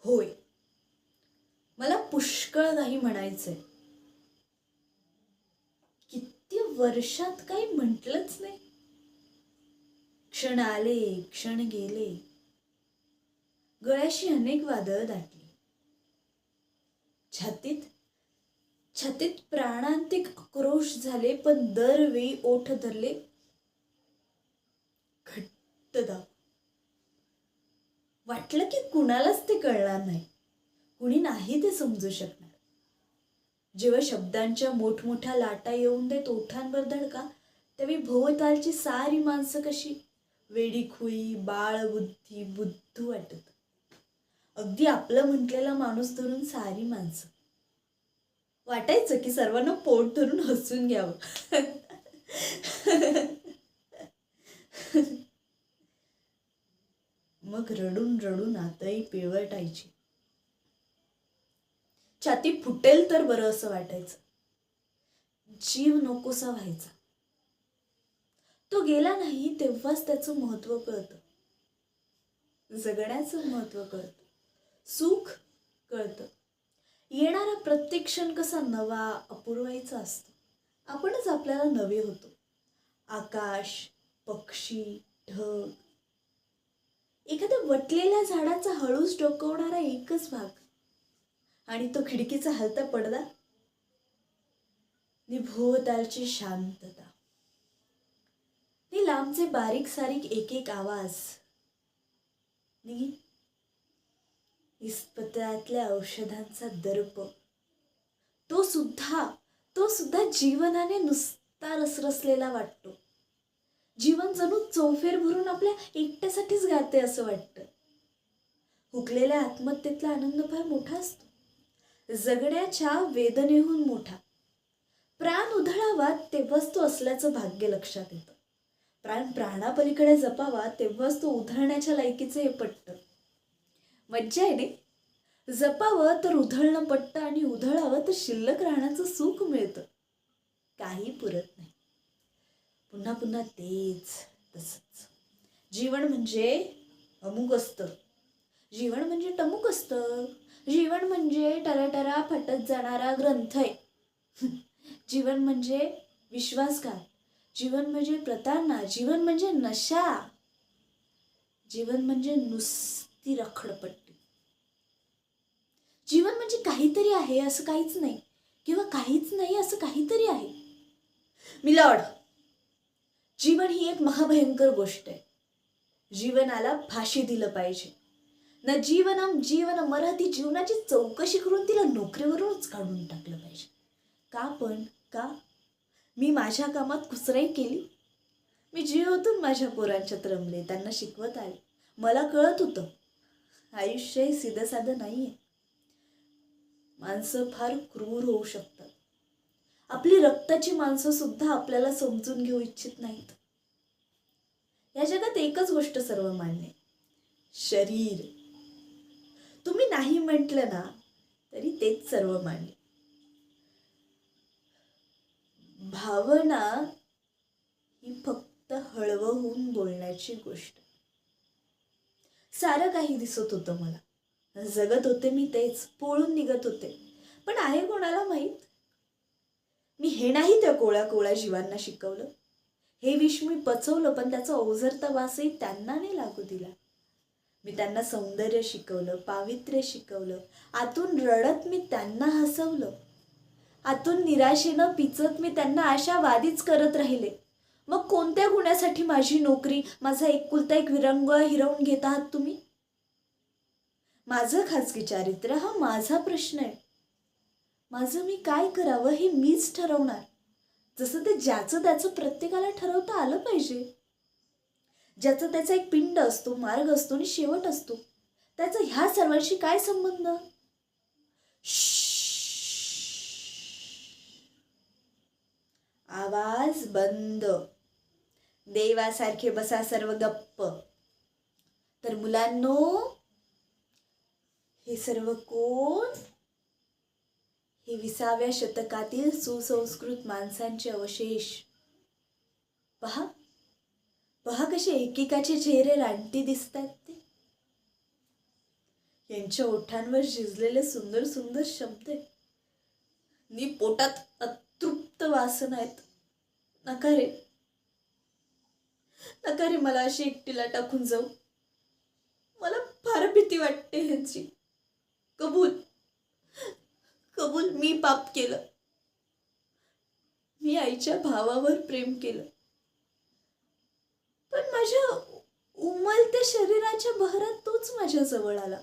होय, मला पुष्कळ काही म्हणायचंय. किती वर्षात काही म्हटलंच नाही. क्षण आले, क्षण गेले, गळ्याशी अनेक वादळ दाटली. छातीत छातीत प्राणांतिक आक्रोश झाले, पण दरवेळी ओठ धरले घट्ट दाब. वाटलं की कुणालाच ते कळणार नाही, कुणी नाही ते समजू शकणार. जेव्हा शब्दांच्या मोठमोठ्या लाटा येऊन देत ओठांवर धडका, त्यावेळी भोवतालची सारी माणसं कशी वेडीखुई, बाळबुद्धी, बुद्धू वाटत. अगदी आपलं म्हटलेला माणूस धरून सारी माणसं. वाटायचं की सर्वांना पोट धरून हसून घ्यावं. मग रडून रडून आतही पिळवटायची. छाती फुटेल तर बरं असं वाटायचं. जीव नकोसा व्हायचा. तो गेला नाही तेव्हाच त्याचं महत्व कळतं. जगण्याचं महत्व कळतं. सुख कळतं. येणारा प्रत्येक क्षण कसा नवा, अपूर्वायचा असतो. आपणच आपल्याला नवे होतो. आकाश, पक्षी, ढग, एखाद्या वटलेल्या झाडाचा हळूच डोकावणारा एकच भाग, आणि तो खिडकीचा हलता पडदा, निभोवतालची शांतता, नी लांबचे बारीक सारीक एक एक आवाज, नी इस्पितळातल्या औषधांचा दर्प, तो सुद्धा जीवनाने नुसता रसरसलेला वाटतो. जीवन जणू चौफेर भरून आपल्या एकट्यासाठीच गाते असं वाटतं. हुकलेल्या आत्महत्येतला आनंद फार मोठा असतो. जगण्याच्या वेदनेहून मोठा. प्राण उधळावा तेव्हाच तो असल्याचं भाग्य लक्षात येतं. प्राण प्राणापलीकडे जपावा तेव्हाच तो उधळण्याच्या लायकीचं हे पटतं. मज्जा आहे नाही? जपावं तर उधळणं पटतं आणि उधळावं तर शिल्लक राहण्याचं सुख मिळतं. काही पुरत नाही. पुन्हा पुन्हा तेच तसंच. जीवन म्हणजे अमुक असतं. जीवन म्हणजे टमुक असतं. जीवन म्हणजे टराटरा फटत जाणारा ग्रंथ आहे. जीवन म्हणजे विश्वासघात. जीवन म्हणजे प्रतारणा. जीवन म्हणजे नशा. जीवन म्हणजे नुसती रखडपट्टी. जीवन म्हणजे काहीतरी आहे असं काहीच नाही, किंवा काहीच नाही असं काहीतरी आहे. मिलॉर्ड, जीवन ही एक महाभयंकर गोष्ट आहे. जीवनाला फाशी दिलं पाहिजे. न जीवनम जीवन मराठी जीवनाची चौकशी करून तिला नोकरीवरूनच काढून टाकलं पाहिजे. का? मी माझ्या कामात कुचराई केली. मी जीवातून माझ्या पोरांच्यात रमले, त्यांना शिकवत आले. मला कळत होतं आयुष्य हे सीधं साधं नाहीये. माणसं फार क्रूर होऊ शकतात. आपली रक्ताची माणसं सुद्धा आपल्याला समजून घेऊ इच्छित नाहीत. या जगात एकच गोष्ट सर्वमान्य, शरीर. तुम्ही नाही म्हटलं ना तरी तेच सर्वमान्य. भावना ही फक्त हळवं होऊन बोलण्याची गोष्ट. सारं काही दिसत होतं मला. जगत होते मी तेच, पोळून निघत होते. पण आहे कोणाला माहीत, मी हे नाही त्या कोळ्या जीवांना शिकवलं. हे विष मी पचवलं, पण त्याचा ओझरता वासही त्यांना नाही लागू दिला. मी त्यांना सौंदर्य शिकवलं, पावित्र्य शिकवलं. आतून रडत मी त्यांना हसवलं. आतून निराशेनं पिचत मी त्यांना आशावादीच करत राहिले. मग कोणत्या गुणासाठी माझी नोकरी, माझा एकुलता एक विरंगुळा हिरावून घेत आहात तुम्ही? माझं खाजगी चारित्र्य हा माझा प्रश्न आहे. माझं मी काय करावं हे मीच ठरवणार. जसं ते ज्याचं त्याचं प्रत्येकाला ठरवता आलं पाहिजे. ज्याचा त्याचा एक पिंड असतो, मार्ग असतो आणि शेवट असतो. त्याचा ह्या सर्वांशी काय संबंध? आवाज बंद. देवासारखे बसा सर्व गप्प. तर मुलांनो, हे सर्व कोण? हे 20व्या शतकातील सुसंस्कृत माणसांचे अवशेष. पहा कसे एकेकाचे चेहरे रानटी दिसतात ते. यांच्या ओठांवर झिजलेले सुंदर सुंदर शब्द आहे. नी पोटात अतृप्त वासना आहेत. नका रे, नका रे मला अशी एकटीला टाकून जाऊ. मला फार भीती वाटते ह्याची. कबूल, कबूल, मी पाप केलं. मी आईच्या भावावर प्रेम केलं. पण माझ्या उमलत्या शरीराच्या बहरात तोच माझ्या जवळ आला.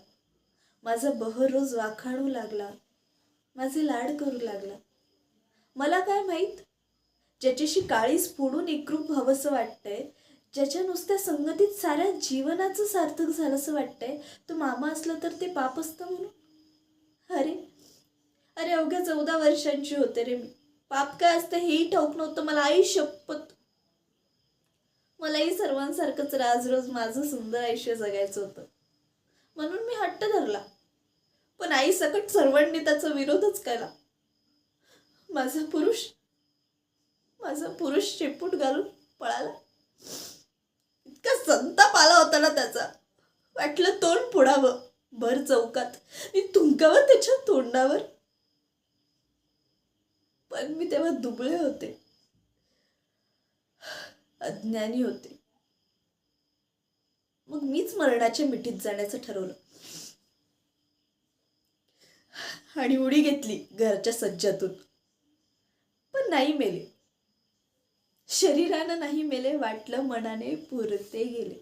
माझा बहर रोज वाखाणू लागला, माझे लाड करू लागला. मला काय माहीत, ज्याच्याशी काळीच फोडून एकरूप हवंसं वाटतंय, ज्याच्या नुसत्या संगतीत साऱ्या जीवनाचं सार्थक झालंसं वाटतंय, तो मामा असला तर ते पाप असतं म्हणून. अरे अरे अवघ्या 14 वर्षांची होते रे मी. पाप काय असतं हेही ठाऊक नव्हतं मला. आई शपथ, मलाही सर्वांसारखंच राज रोज माझं सुंदर आयुष्य जगायचं होतं. म्हणून मी हट्ट धरला. पण आई सकट सर्वांनी त्याचा विरोधच केला. माझा पुरुष शेपूट घालून पळाला. इतका संताप आला होता ना त्याचा. वाटलं तोंड फोडावं. भर चौकात मी थुंकावं त्याच्या तोंडावर. पण मी तेव्हा दुबळे होते, अज्ञानी होते. मग मीच मरणाच्या मिठीत जाण्याचं ठरवलं आणि उडी घेतली घरच्या सज्जातून. पण नाही मेले. शरीरानं नाही मेले, वाटलं मनाने पुरते गेले.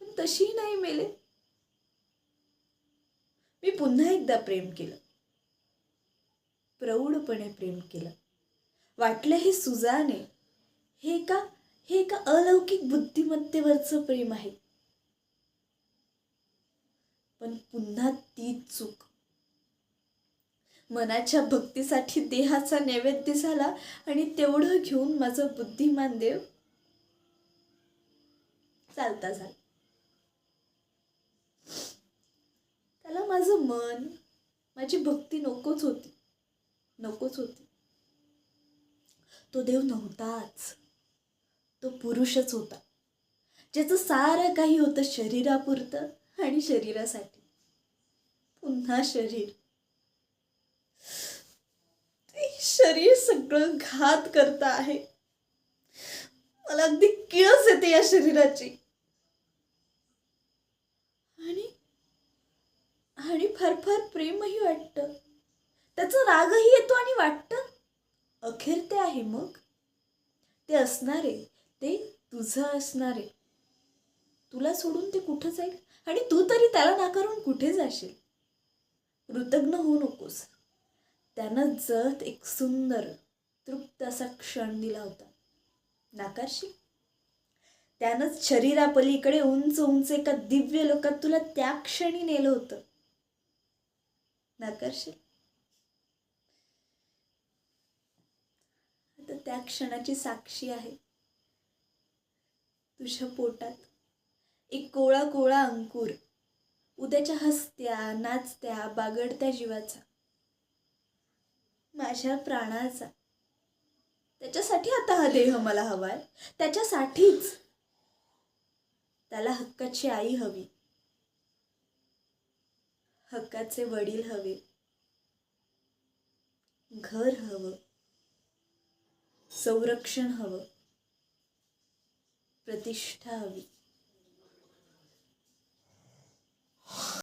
पण तशी नाही मेले. मी पुन्हा एकदा प्रेम केलं, प्रौढपणे प्रेम केलं. वाटलं हे सुजाने, हे एका अलौकिक बुद्धिमत्तेवरचं प्रेम आहे. पण पुन्हा तीच चूक. मनाच्या भक्तीसाठी देहाचा नैवेद्य झाला आणि तेवढं घेऊन माझा बुद्धिमान देव चालता झाला. त्याला माझं मन, माझी भक्ती नकोच होती. तो देव नव्हताच. तो पुरुषच होता, ज्याचं सारं काही होतं शरीरापुरतं आणि शरीरासाठी. पुन्हा शरीर. ते शरीर सगळं घात करता आहे. मला अगदी किळस येते या शरीराची. आणि फार फार प्रेमही वाटतं. त्याचा रागही येतो आणि वाटतं अखेर ते आहे. मग ते असणारे, ते तुझं असणारे. तुला सोडून ते कुठं जाईल आणि तू तरी त्याला नाकारून कुठे जाशील. कृतज्ञ होऊ नकोस. त्यानं जत एक सुंदर तृप्त असा क्षण दिला होता. नाकारशील? त्यानंच शरीरापलीकडे उंच उंच एका दिव्य लोकात तुला त्या क्षणी नेलं होतं. नाकारशील? आता त्या क्षणाची साक्षी आहे तुझ्या पोटात एक कोवळा कोवळा अंकुर, उद्याच्या हसत्या नाचत्या बागडत्या जीवाचा, माझ्या प्राणाचा. त्याच्यासाठी आता हा देह मला हवाय. त्याच्यासाठीच त्याला हक्काची आई हवी, हक्काचे वडील हवे, घर हवं, संरक्षण हवं, प्रतिष्ठा हवी.